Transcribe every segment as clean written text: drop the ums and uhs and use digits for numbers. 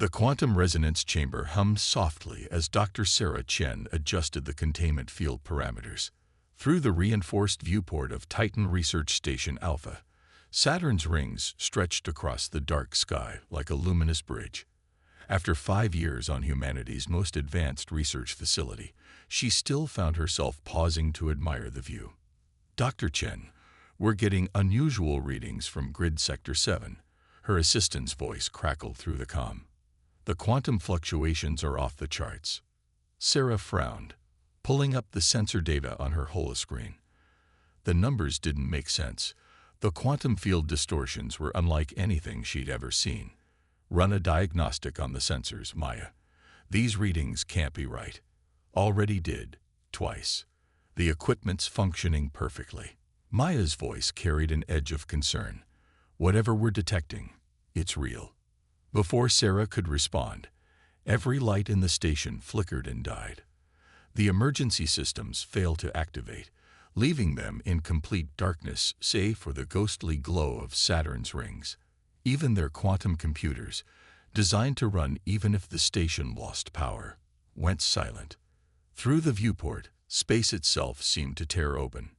The quantum resonance chamber hummed softly as Dr. Sarah Chen adjusted the containment field parameters. Through the reinforced viewport of Titan Research Station Alpha, Saturn's rings stretched across the dark sky like a luminous bridge. After 5 years on humanity's most advanced research facility, she still found herself pausing to admire the view. "Dr. Chen, we're getting unusual readings from Grid Sector 7. Her assistant's voice crackled through the comm. "The quantum fluctuations are off the charts." Sarah frowned, pulling up the sensor data on her holoscreen. The numbers didn't make sense. The quantum field distortions were unlike anything she'd ever seen. "Run a diagnostic on the sensors, Maya. These readings can't be right." "Already did, twice. The equipment's functioning perfectly." Maya's voice carried an edge of concern. "Whatever we're detecting, it's real." Before Sarah could respond, every light in the station flickered and died. The emergency systems failed to activate, leaving them in complete darkness save for the ghostly glow of Saturn's rings. Even their quantum computers, designed to run even if the station lost power, went silent. Through the viewport, space itself seemed to tear open.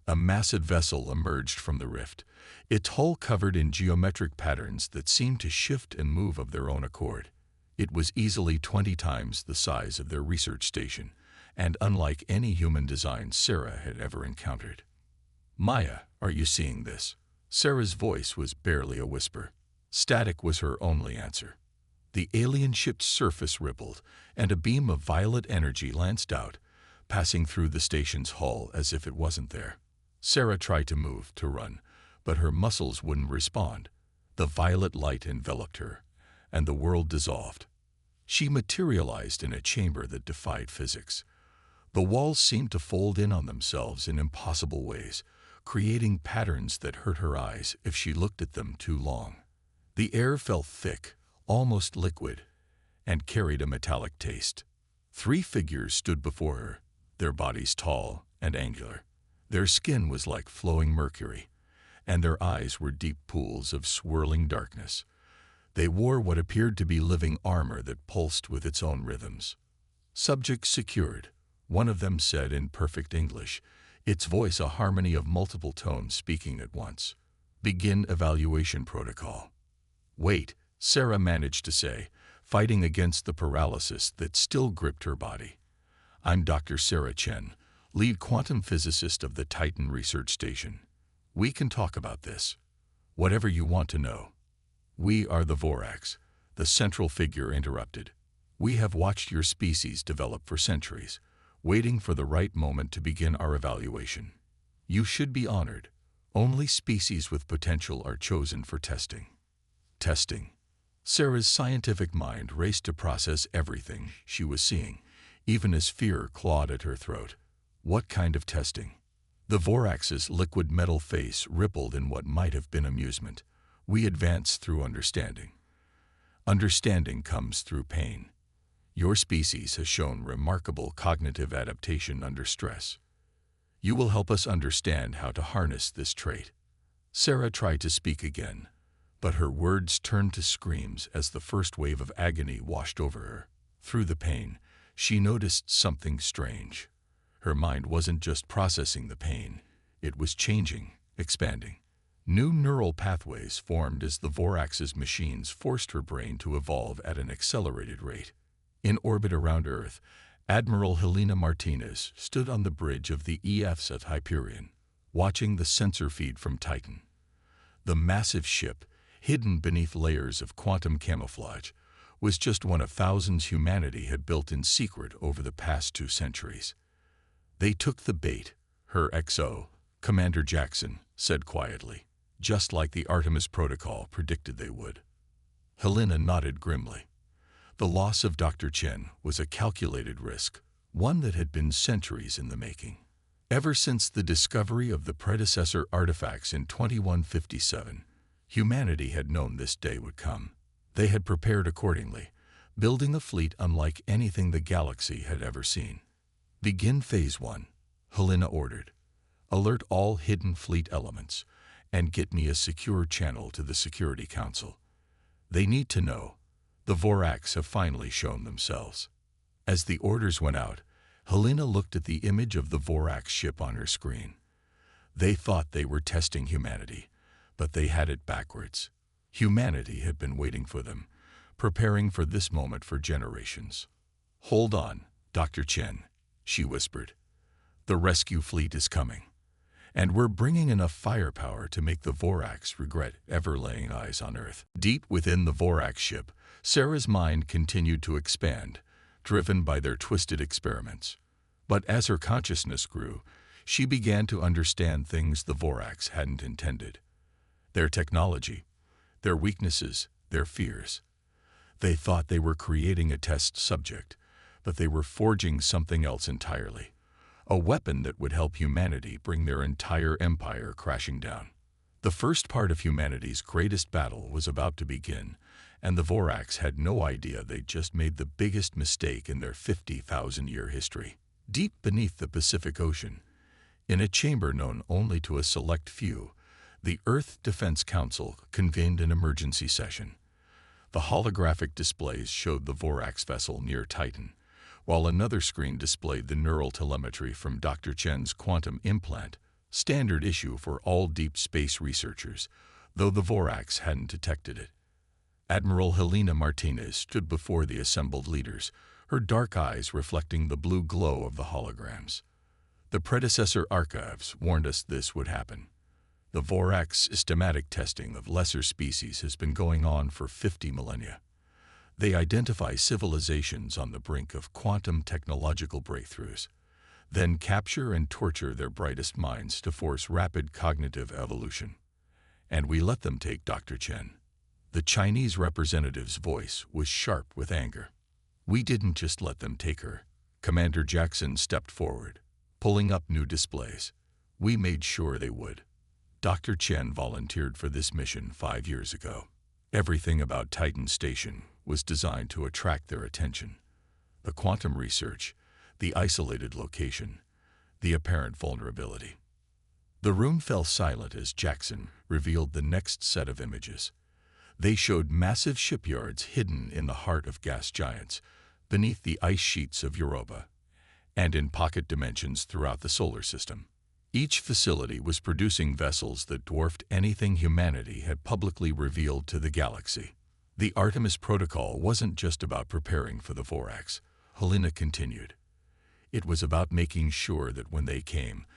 A massive vessel emerged from the rift, its hull covered in geometric patterns that seemed to shift and move of their own accord. It was easily 20 times the size of their research station, and unlike any human design Sarah had ever encountered. "Maya, are you seeing this?" Sarah's voice was barely a whisper. Static was her only answer. The alien ship's surface rippled, and a beam of violet energy lanced out, passing through the station's hull as if it wasn't there. Sarah tried to move, to run, but her muscles wouldn't respond. The violet light enveloped her, and the world dissolved. She materialized in a chamber that defied physics. The walls seemed to fold in on themselves in impossible ways, creating patterns that hurt her eyes if she looked at them too long. The air felt thick, almost liquid, and carried a metallic taste. 3 figures stood before her, their bodies tall and angular. Their skin was like flowing mercury, and their eyes were deep pools of swirling darkness. They wore what appeared to be living armor that pulsed with its own rhythms. "Subject secured," one of them said in perfect English, its voice a harmony of multiple tones speaking at once. "Begin evaluation protocol." "Wait," Sarah managed to say, fighting against the paralysis that still gripped her body. "I'm Dr. Sarah Chen, lead quantum physicist of the Titan Research Station. We can talk about this. Whatever you want to know." "We are the Vorax," the central figure interrupted. "We have watched your species develop for centuries, waiting for the right moment to begin our evaluation. You should be honored. Only species with potential are chosen for testing." Testing. Sarah's scientific mind raced to process everything she was seeing, even as fear clawed at her throat. What kind of testing? The Vorax's liquid metal face rippled in what might have been amusement. "We advance through understanding. Understanding comes through pain. Your species has shown remarkable cognitive adaptation under stress. You will help us understand how to harness this trait." Sarah tried to speak again, but her words turned to screams as the first wave of agony washed over her. Through the pain, she noticed something strange. Her mind wasn't just processing the pain, it was changing, expanding. New neural pathways formed as the Vorax's machines forced her brain to evolve at an accelerated rate. In orbit around Earth, Admiral Helena Martinez stood on the bridge of the EFs at Hyperion, watching the sensor feed from Titan. The massive ship, hidden beneath layers of quantum camouflage, was just one of thousands humanity had built in secret over the past 2 centuries. "They took the bait," her XO, Commander Jackson, said quietly, "just like the Artemis Protocol predicted they would." Helena nodded grimly. The loss of Dr. Chen was a calculated risk, one that had been centuries in the making. Ever since the discovery of the predecessor artifacts in 2157, humanity had known this day would come. They had prepared accordingly, building a fleet unlike anything the galaxy had ever seen. "Begin Phase 1, Helena ordered. "Alert all hidden fleet elements, and get me a secure channel to the Security Council. They need to know. The Vorax have finally shown themselves. As the orders went out, Helena looked at the image of the Vorax ship on her screen. They thought they were testing humanity, but they had it backwards. Humanity had been waiting for them, preparing for this moment for generations. "Hold on, Dr. Chen," she whispered. "The rescue fleet is coming, and we're bringing enough firepower to make the Vorax regret ever laying eyes on Earth." Deep within the Vorax ship, Sarah's mind continued to expand, driven by their twisted experiments. But as her consciousness grew, she began to understand things the Vorax hadn't intended. Their technology, their weaknesses, their fears. They thought they were creating a test subject, but they were forging something else entirely. A weapon that would help humanity bring their entire empire crashing down. The first part of humanity's greatest battle was about to begin, and the Vorax had no idea they'd just made the biggest mistake in their 50,000-year history. Deep beneath the Pacific Ocean, in a chamber known only to a select few, the Earth Defense Council convened an emergency session. The holographic displays showed the Vorax vessel near Titan, while another screen displayed the neural telemetry from Dr. Chen's quantum implant, standard issue for all deep space researchers, though the Vorax hadn't detected it. Admiral Helena Martinez stood before the assembled leaders, her dark eyes reflecting the blue glow of the holograms. The predecessor archives warned us this would happen. The Vorax systematic testing of lesser species has been going on for 50 millennia. They identify civilizations on the brink of quantum technological breakthroughs, then capture and torture their brightest minds to force rapid cognitive evolution. And we let them take Dr. Chen. The Chinese representative's voice was sharp with anger. "We didn't just let them take her." Commander Jackson stepped forward, pulling up new displays. "We made sure they would. Dr. Chen volunteered for this mission 5 years ago. Everything about Titan Station was designed to attract their attention. The quantum research, the isolated location, the apparent vulnerability." The room fell silent as Jackson revealed the next set of images. They showed massive shipyards hidden in the heart of gas giants, beneath the ice sheets of Europa, and in pocket dimensions throughout the solar system. Each facility was producing vessels that dwarfed anything humanity had publicly revealed to the galaxy. The Artemis Protocol wasn't just about preparing for the Vorax, Helena continued. It was about making sure that when they came,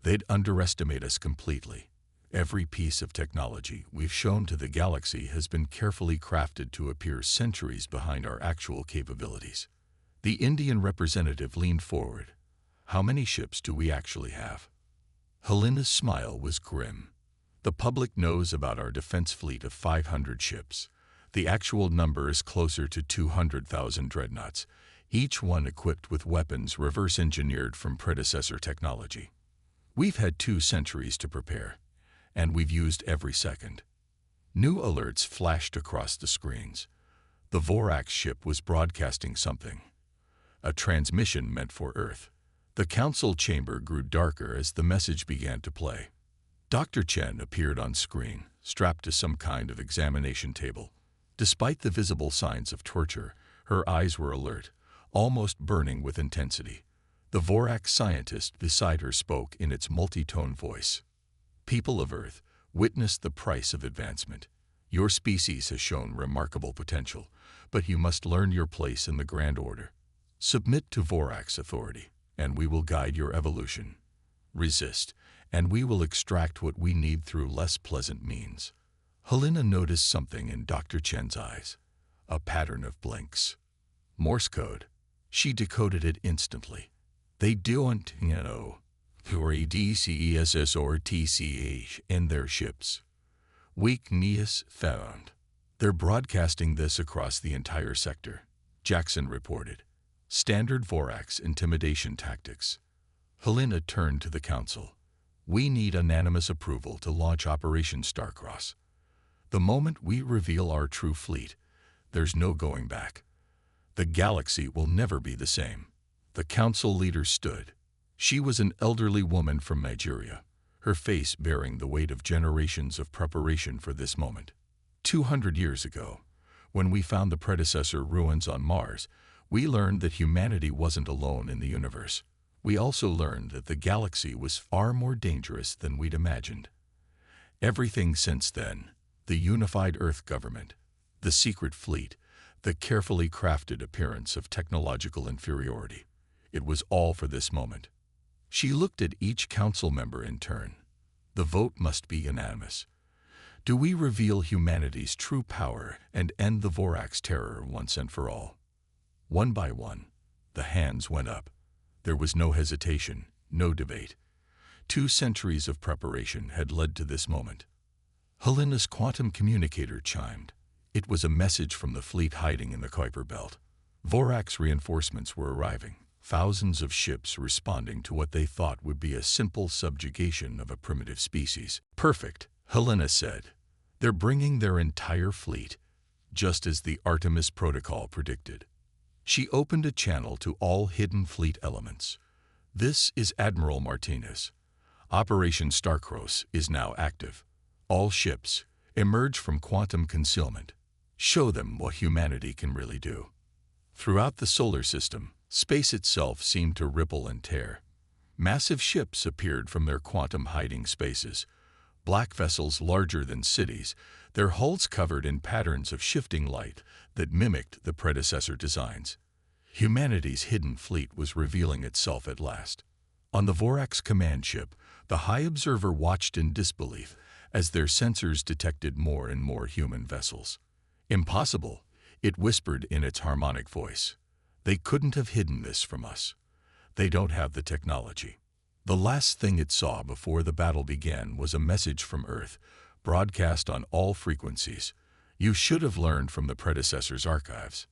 they'd underestimate us completely. Every piece of technology we've shown to the galaxy has been carefully crafted to appear centuries behind our actual capabilities. The Indian representative leaned forward. "How many ships do we actually have?" Helena's smile was grim. "The public knows about our defense fleet of 500 ships. The actual number is closer to 200,000 dreadnoughts, each one equipped with weapons reverse-engineered from predecessor technology. We've had 2 centuries to prepare, and we've used every second." New alerts flashed across the screens. The Vorax ship was broadcasting something. A transmission meant for Earth. The council chamber grew darker as the message began to play. Dr. Chen appeared on screen, strapped to some kind of examination table. Despite the visible signs of torture, her eyes were alert, almost burning with intensity. The Vorax scientist beside her spoke in its multi-tone voice. "People of Earth, witness the price of advancement. Your species has shown remarkable potential, but you must learn your place in the grand order. Submit to Vorax authority, and we will guide your evolution. Resist, and we will extract what we need through less pleasant means." Helena noticed something in Dr. Chen's eyes, a pattern of blinks. Morse code. She decoded it instantly. "They don't know DCESS or TCH in their ships. Weakness found. They're broadcasting this across the entire sector," Jackson reported. "Standard Vorax intimidation tactics." Helena turned to the council. "We need unanimous approval to launch Operation Starcross. The moment we reveal our true fleet, there's no going back. The galaxy will never be the same." The council leader stood. She was an elderly woman from Nigeria, her face bearing the weight of generations of preparation for this moment. 200 years ago, When we found the predecessor ruins on Mars, we learned that humanity wasn't alone in the universe. We also learned that the galaxy was far more dangerous than we'd imagined. Everything since then, the unified Earth government, the secret fleet, the carefully crafted appearance of technological inferiority, it was all for this moment. She looked at each council member in turn. The vote must be unanimous. Do we reveal humanity's true power and end the Vorax terror once and for all? One by one, the hands went up. There was no hesitation, no debate. 2 centuries of preparation had led to this moment. Helena's quantum communicator chimed. It was a message from the fleet hiding in the Kuiper Belt. Vorax reinforcements were arriving, thousands of ships responding to what they thought would be a simple subjugation of a primitive species. Perfect, Helena said. They're bringing their entire fleet, just as the Artemis Protocol predicted. She opened a channel to all hidden fleet elements. This is Admiral Martinez. Operation Starkros is now active. All ships, emerge from quantum concealment. Show them what humanity can really do. Throughout the solar system, space itself seemed to ripple and tear. Massive ships appeared from their quantum hiding spaces. Black vessels larger than cities, their hulls covered in patterns of shifting light that mimicked the predecessor designs. Humanity's hidden fleet was revealing itself at last. On the Vorax command ship, the High Observer watched in disbelief as their sensors detected more and more human vessels. Impossible, it whispered in its harmonic voice. They couldn't have hidden this from us. They don't have the technology. The last thing it saw before the battle began was a message from Earth, broadcast on all frequencies. You should have learned from the predecessor's archives.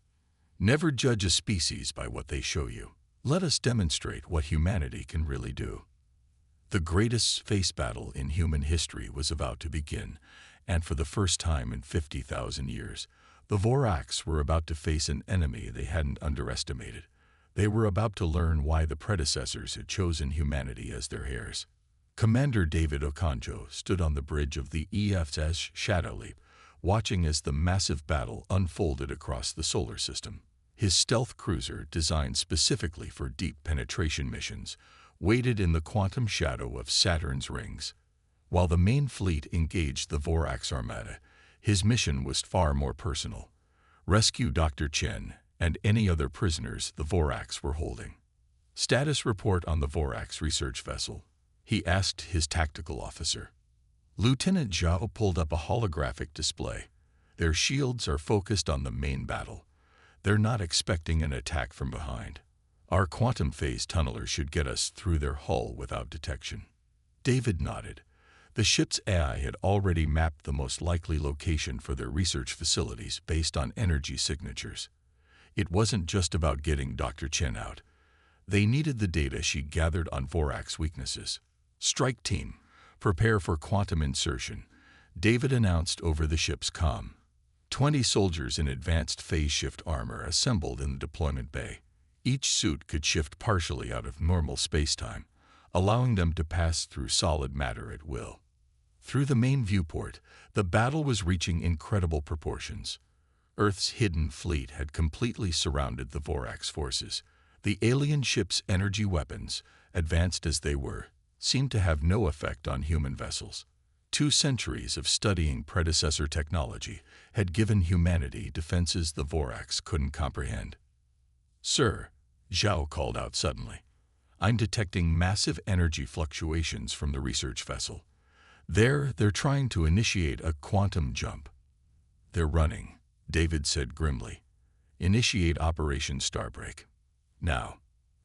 Never judge a species by what they show you. Let us demonstrate what humanity can really do. The greatest space battle in human history was about to begin, and for the first time in 50,000 years, the Vorax were about to face an enemy they hadn't underestimated. They were about to learn why the predecessors had chosen humanity as their heirs. Commander David Okonjo stood on the bridge of the EFS Shadow Leap, watching as the massive battle unfolded across the solar system. His stealth cruiser, designed specifically for deep penetration missions, waited in the quantum shadow of Saturn's rings. While the main fleet engaged the Vorax Armada, his mission was far more personal. Rescue Dr. Chen and any other prisoners the Vorax were holding. Status report on the Vorax research vessel, he asked his tactical officer. Lieutenant Zhao pulled up a holographic display. Their shields are focused on the main battle. They're not expecting an attack from behind. Our quantum phase tunnelers should get us through their hull without detection. David nodded. The ship's AI had already mapped the most likely location for their research facilities based on energy signatures. It wasn't just about getting Dr. Chen out. They needed the data she gathered on Vorax weaknesses. Strike team, prepare for quantum insertion, David announced over the ship's comm. 20 soldiers in advanced phase shift armor assembled in the deployment bay. Each suit could shift partially out of normal spacetime, allowing them to pass through solid matter at will. Through the main viewport, the battle was reaching incredible proportions. Earth's hidden fleet had completely surrounded the Vorax forces. The alien ship's energy weapons, advanced as they were, seemed to have no effect on human vessels. 2 centuries of studying predecessor technology had given humanity defenses the Vorax couldn't comprehend. Sir, Zhao called out suddenly, I'm detecting massive energy fluctuations from the research vessel. They're trying to initiate a quantum jump. They're running, David said grimly. Initiate Operation Starbreak. Now.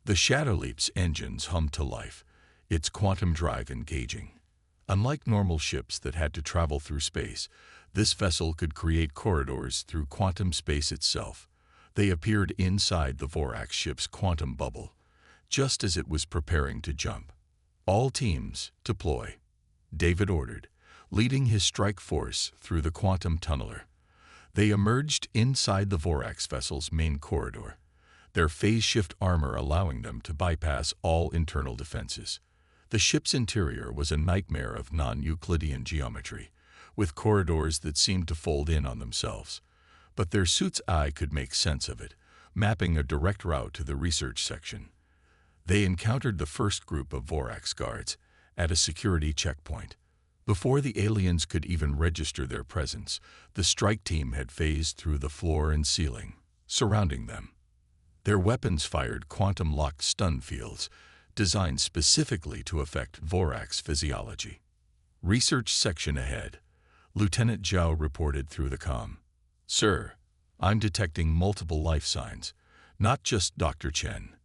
The Shadow Leap's engines hummed to life, its quantum drive engaging. Unlike normal ships that had to travel through space, this vessel could create corridors through quantum space itself. They appeared inside the Vorax ship's quantum bubble, just as it was preparing to jump. All teams, deploy, David ordered, leading his strike force through the quantum tunneler. They emerged inside the Vorax vessel's main corridor, their phase shift armor allowing them to bypass all internal defenses. The ship's interior was a nightmare of non-Euclidean geometry, with corridors that seemed to fold in on themselves. But their suit's eye could make sense of it, mapping a direct route to the research section. They encountered the first group of Vorax guards at a security checkpoint. Before the aliens could even register their presence, the strike team had phased through the floor and ceiling, surrounding them. Their weapons fired quantum-locked stun fields, designed specifically to affect Vorax physiology. Research section ahead. Lieutenant Zhao reported through the comm. "Sir, I'm detecting multiple life signs, not just Dr. Chen."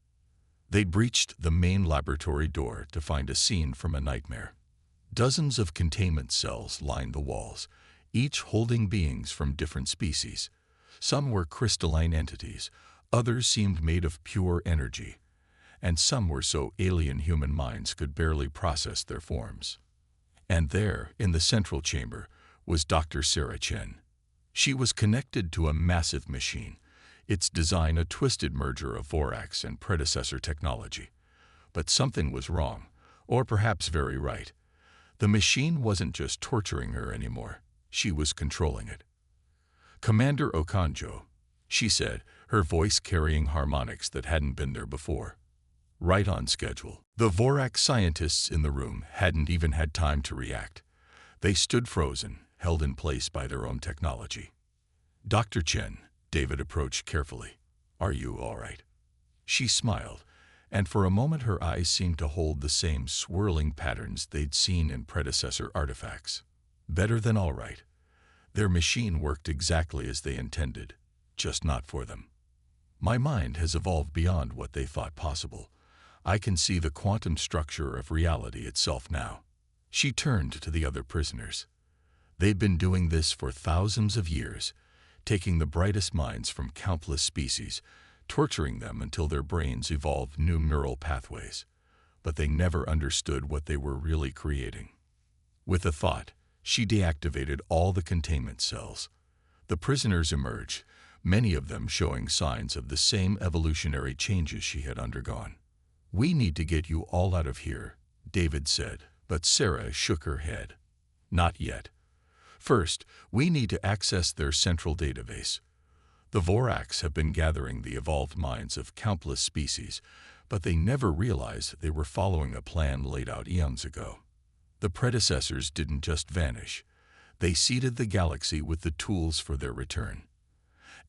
They breached the main laboratory door to find a scene from a nightmare. Dozens of containment cells lined the walls, each holding beings from different species. Some were crystalline entities, others seemed made of pure energy, and some were so alien human minds could barely process their forms. And there, in the central chamber, was Dr. Sarah Chen. She was connected to a massive machine, its design a twisted merger of Vorax and predecessor technology. But something was wrong, or perhaps very right. The machine wasn't just torturing her anymore, she was controlling it. "Commander Okanjo," she said, her voice carrying harmonics that hadn't been there before. Right on schedule. The Vorax scientists in the room hadn't even had time to react. They stood frozen, held in place by their own technology. "Dr. Chen," David approached carefully. "Are you all right?" She smiled, and for a moment her eyes seemed to hold the same swirling patterns they'd seen in predecessor artifacts. Better than all right. Their machine worked exactly as they intended, just not for them. "My mind has evolved beyond what they thought possible. I can see the quantum structure of reality itself now." She turned to the other prisoners. They'd been doing this for thousands of years, taking the brightest minds from countless species, torturing them until their brains evolved new neural pathways. But they never understood what they were really creating. With a thought, she deactivated all the containment cells. The prisoners emerged, many of them showing signs of the same evolutionary changes she had undergone. "We need to get you all out of here," David said, but Sarah shook her head. "Not yet. First, we need to access their central database. The Vorax have been gathering the evolved minds of countless species, but they never realized they were following a plan laid out eons ago. The predecessors didn't just vanish. They seeded the galaxy with the tools for their return.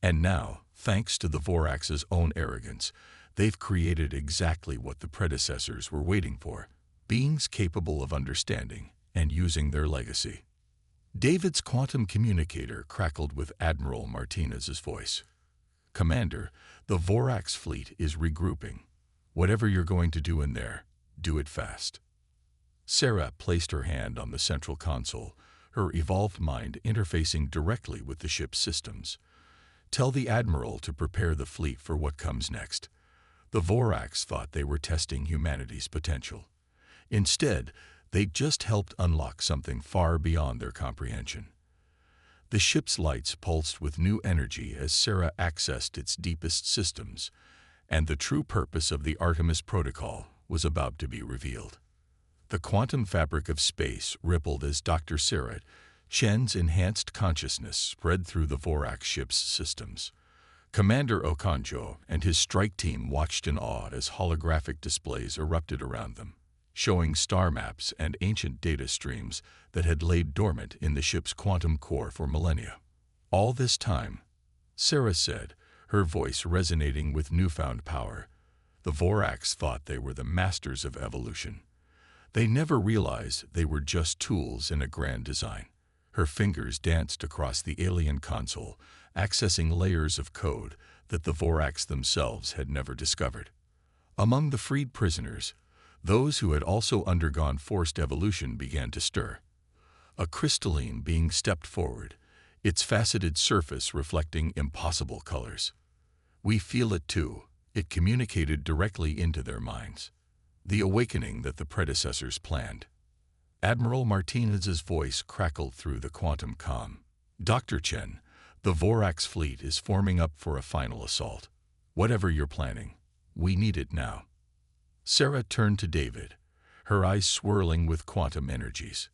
And now, thanks to the Vorax's own arrogance, they've created exactly what the predecessors were waiting for, beings capable of understanding and using their legacy." David's quantum communicator crackled with Admiral Martinez's voice. "Commander, the Vorax fleet is regrouping. Whatever you're going to do in there, do it fast." Sarah placed her hand on the central console, her evolved mind interfacing directly with the ship's systems. "Tell the Admiral to prepare the fleet for what comes next." The Vorax thought they were testing humanity's potential. Instead, they'd just helped unlock something far beyond their comprehension. The ship's lights pulsed with new energy as Sarah accessed its deepest systems, and the true purpose of the Artemis Protocol was about to be revealed. The quantum fabric of space rippled as Dr. Sarah Chen's enhanced consciousness spread through the Vorax ship's systems. Commander Okanjo and his strike team watched in awe as holographic displays erupted around them, showing star maps and ancient data streams that had laid dormant in the ship's quantum core for millennia. "All this time," Sarah said, her voice resonating with newfound power, "the Vorax thought they were the masters of evolution. They never realized they were just tools in a grand design." Her fingers danced across the alien console, accessing layers of code that the Vorax themselves had never discovered. Among the freed prisoners, those who had also undergone forced evolution began to stir. A crystalline being stepped forward, its faceted surface reflecting impossible colors. "We feel it too," it communicated directly into their minds. The awakening that the predecessors planned. Admiral Martinez's voice crackled through the quantum comm. "Dr. Chen, the Vorax fleet is forming up for a final assault. Whatever you're planning, we need it now." Sarah turned to David, her eyes swirling with quantum energies.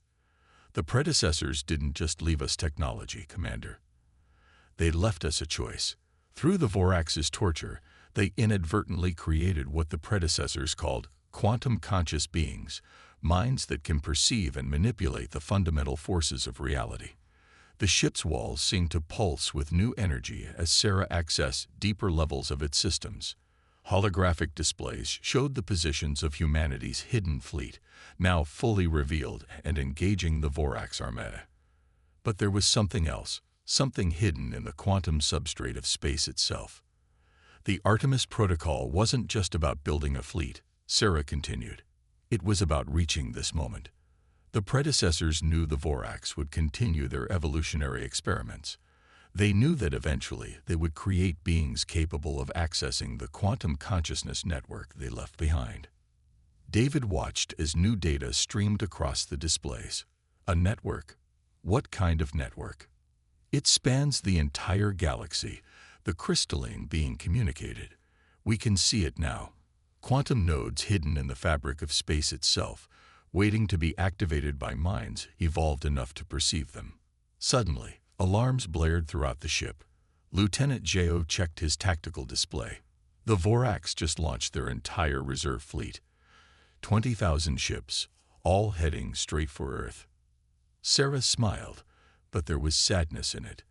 "The predecessors didn't just leave us technology, Commander. They left us a choice. Through the Vorax's torture, they inadvertently created what the predecessors called quantum conscious beings, minds that can perceive and manipulate the fundamental forces of reality. The ship's walls seemed to pulse with new energy as Sarah accessed deeper levels of its systems. Holographic displays showed the positions of humanity's hidden fleet, now fully revealed and engaging the Vorax Armada. But there was something else, something hidden in the quantum substrate of space itself. The Artemis Protocol wasn't just about building a fleet, Sarah continued. It was about reaching this moment. The predecessors knew the Vorax would continue their evolutionary experiments. They knew that eventually they would create beings capable of accessing the quantum consciousness network they left behind. David watched as new data streamed across the displays. A network? What kind of network? It spans the entire galaxy, the crystalline being communicated. We can see it now. Quantum nodes hidden in the fabric of space itself, waiting to be activated by minds evolved enough to perceive them. Suddenly, alarms blared throughout the ship. Lieutenant Jao checked his tactical display. The Vorax just launched their entire reserve fleet. 20,000 ships, all heading straight for Earth. Sarah smiled, but there was sadness in it.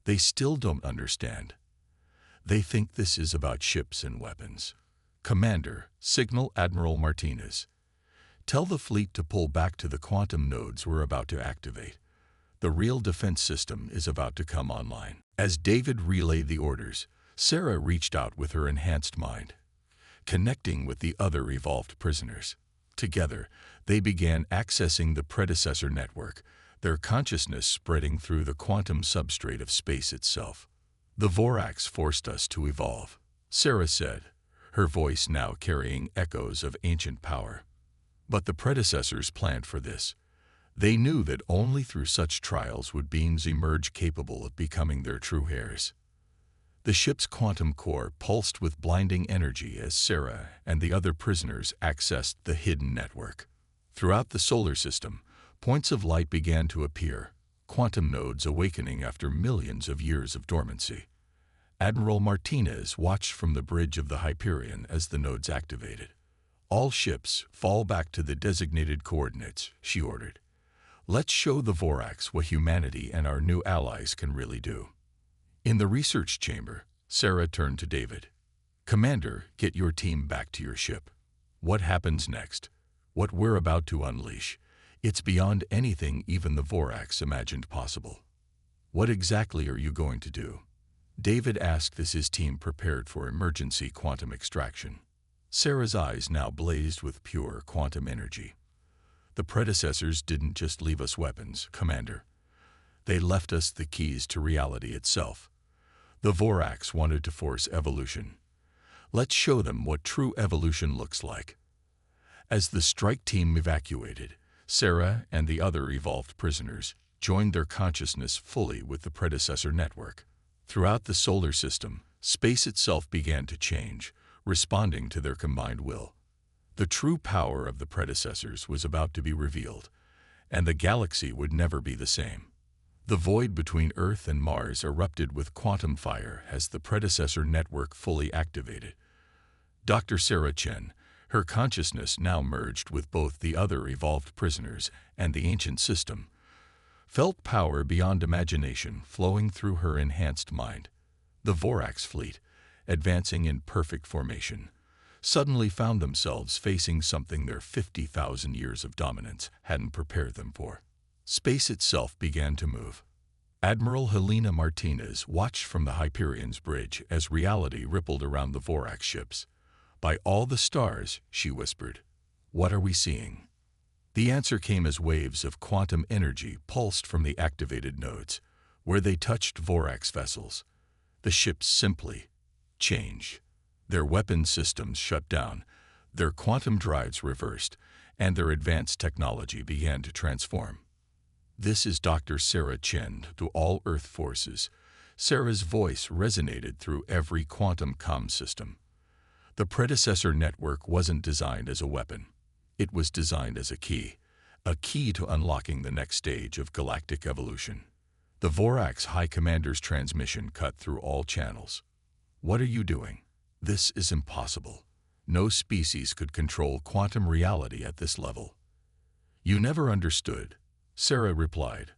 They still don't understand. They think this is about ships and weapons. Commander, signal Admiral Martinez. Tell the fleet to pull back to the quantum nodes we're about to activate. The real defense system is about to come online. As David relayed the orders, Sarah reached out with her enhanced mind, connecting with the other evolved prisoners. Together, they began accessing the predecessor network, their consciousness spreading through the quantum substrate of space itself. The Vorax forced us to evolve, Sarah said, her voice now carrying echoes of ancient power. But the predecessors planned for this. They knew that only through such trials would beings emerge capable of becoming their true heirs. The ship's quantum core pulsed with blinding energy as Sarah and the other prisoners accessed the hidden network. Throughout the solar system, points of light began to appear, quantum nodes awakening after millions of years of dormancy. Admiral Martinez watched from the bridge of the Hyperion as the nodes activated. All ships fall back to the designated coordinates, she ordered. Let's show the Vorax what humanity and our new allies can really do. In the research chamber, Sarah turned to David. Commander, get your team back to your ship. What happens next? What we're about to unleash? It's beyond anything even the Vorax imagined possible. What exactly are you going to do? David asked as his team prepared for emergency quantum extraction. Sarah's eyes now blazed with pure quantum energy. The predecessors didn't just leave us weapons, Commander. They left us the keys to reality itself. The Vorax wanted to force evolution. Let's show them what true evolution looks like. As the strike team evacuated, Sarah and the other evolved prisoners joined their consciousness fully with the predecessor network. Throughout the solar system, space itself began to change, responding to their combined will. The true power of the predecessors was about to be revealed, and the galaxy would never be the same. The void between Earth and Mars erupted with quantum fire as the predecessor network fully activated. Dr. Sarah Chen, her consciousness now merged with both the other evolved prisoners and the ancient system, felt power beyond imagination flowing through her enhanced mind. The Vorax fleet, advancing in perfect formation, suddenly found themselves facing something their 50,000 years of dominance hadn't prepared them for. Space itself began to move. Admiral Helena Martinez watched from the Hyperion's bridge as reality rippled around the Vorax ships. By all the stars, she whispered, what are we seeing? The answer came as waves of quantum energy pulsed from the activated nodes, where they touched Vorax vessels. The ships simply changed. Their weapon systems shut down, their quantum drives reversed, and their advanced technology began to transform. This is Dr. Sarah Chen to all Earth forces. Sarah's voice resonated through every quantum comm system. The predecessor network wasn't designed as a weapon. It was designed as a key to unlocking the next stage of galactic evolution. The The Vorax High Commander's transmission cut through all channels. "What are you doing? This is impossible. No species could control quantum reality at this level." "You never understood," Sarah replied,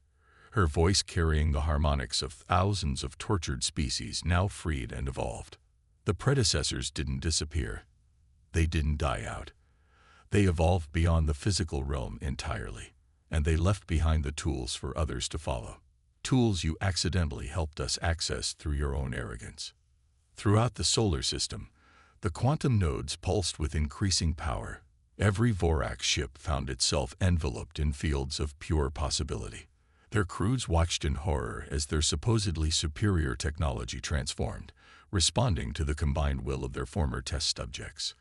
her voice carrying the harmonics of thousands of tortured species now freed and evolved. The predecessors didn't disappear. They didn't die out. They evolved beyond the physical realm entirely, and they left behind the tools for others to follow. Tools you accidentally helped us access through your own arrogance. Throughout the solar system, the quantum nodes pulsed with increasing power. Every Vorax ship found itself enveloped in fields of pure possibility. Their crews watched in horror as their supposedly superior technology transformed, responding to the combined will of their former test subjects.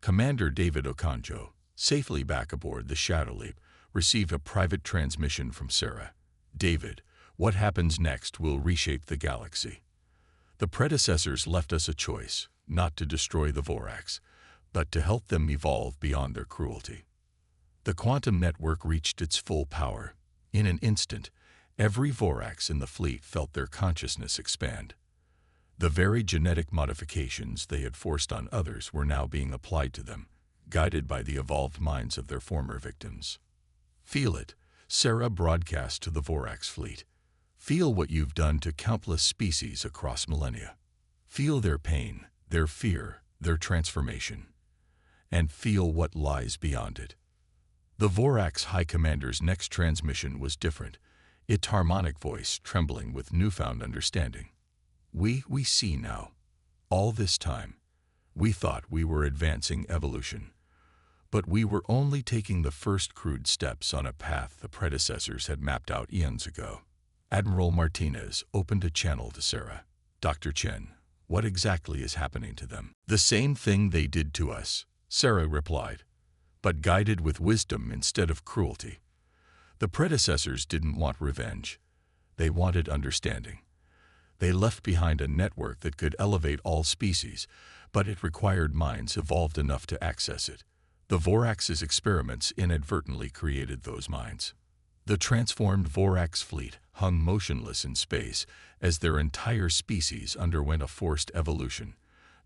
Commander David Okonjo, safely back aboard the Shadow Leap, received a private transmission from Sarah. "David, what happens next will reshape the galaxy. The predecessors left us a choice, not to destroy the Vorax, but to help them evolve beyond their cruelty." The quantum network reached its full power. In an instant, every Vorax in the fleet felt their consciousness expand. The very genetic modifications they had forced on others were now being applied to them, guided by the evolved minds of their former victims. "Feel it," Sarah broadcast to the Vorax fleet. "Feel what you've done to countless species across millennia. Feel their pain, their fear, their transformation. And feel what lies beyond it." The Vorax High Commander's next transmission was different, its harmonic voice trembling with newfound understanding. We see now. All this time, we thought we were advancing evolution. But we were only taking the first crude steps on a path the predecessors had mapped out eons ago." Admiral Martinez opened a channel to Sarah. "Dr. Chen, what exactly is happening to them?" "The same thing they did to us," Sarah replied, "but guided with wisdom instead of cruelty. The predecessors didn't want revenge. They wanted understanding. They left behind a network that could elevate all species, but it required minds evolved enough to access it. The Vorax's experiments inadvertently created those minds." The transformed Vorax fleet hung motionless in space as their entire species underwent a forced evolution,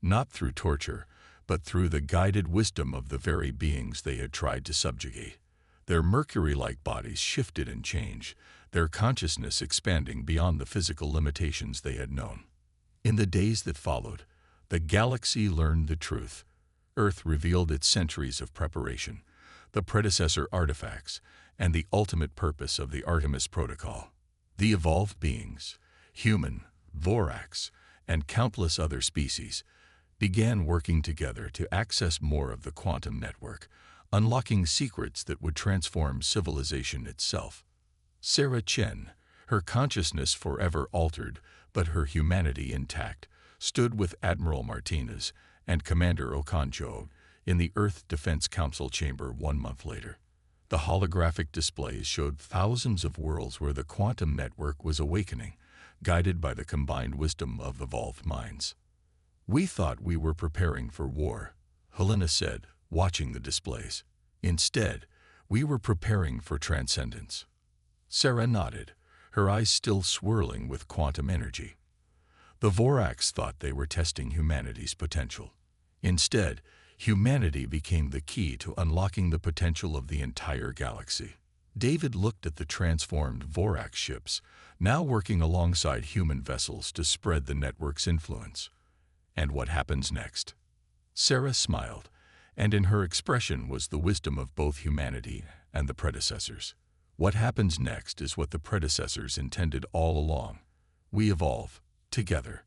not through torture, but through the guided wisdom of the very beings they had tried to subjugate. Their Mercury-like bodies shifted and changed, their consciousness expanding beyond the physical limitations they had known. In the days that followed, the galaxy learned the truth. Earth revealed its centuries of preparation, the predecessor artifacts, and the ultimate purpose of the Artemis Protocol. The evolved beings, human, Vorax, and countless other species, began working together to access more of the quantum network, unlocking secrets that would transform civilization itself. Sarah Chen, her consciousness forever altered but her humanity intact, stood with Admiral Martinez and Commander Okonjo in the Earth Defense Council chamber 1 month later. The holographic displays showed thousands of worlds where the quantum network was awakening, guided by the combined wisdom of evolved minds. "We thought we were preparing for war," Helena said, watching the displays. "Instead, we were preparing for transcendence." Sarah nodded, her eyes still swirling with quantum energy. The Vorax thought they were testing humanity's potential. Instead, humanity became the key to unlocking the potential of the entire galaxy. David looked at the transformed Vorax ships, now working alongside human vessels to spread the network's influence. "And what happens next?" Sarah smiled, and in her expression was the wisdom of both humanity and the predecessors. "What happens next is what the predecessors intended all along. We evolve, together,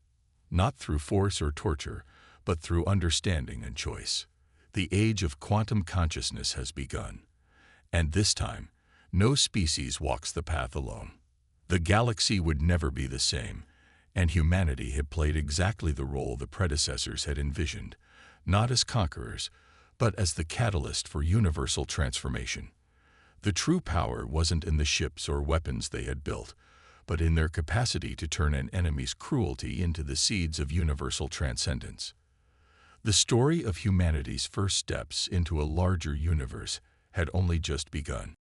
not through force or torture, but through understanding and choice. The age of quantum consciousness has begun, and this time, no species walks the path alone. The galaxy would never be the same, and humanity had played exactly the role the predecessors had envisioned, not as conquerors, but as the catalyst for universal transformation. The true power wasn't in the ships or weapons they had built, but in their capacity to turn an enemy's cruelty into the seeds of universal transcendence. The story of humanity's first steps into a larger universe had only just begun.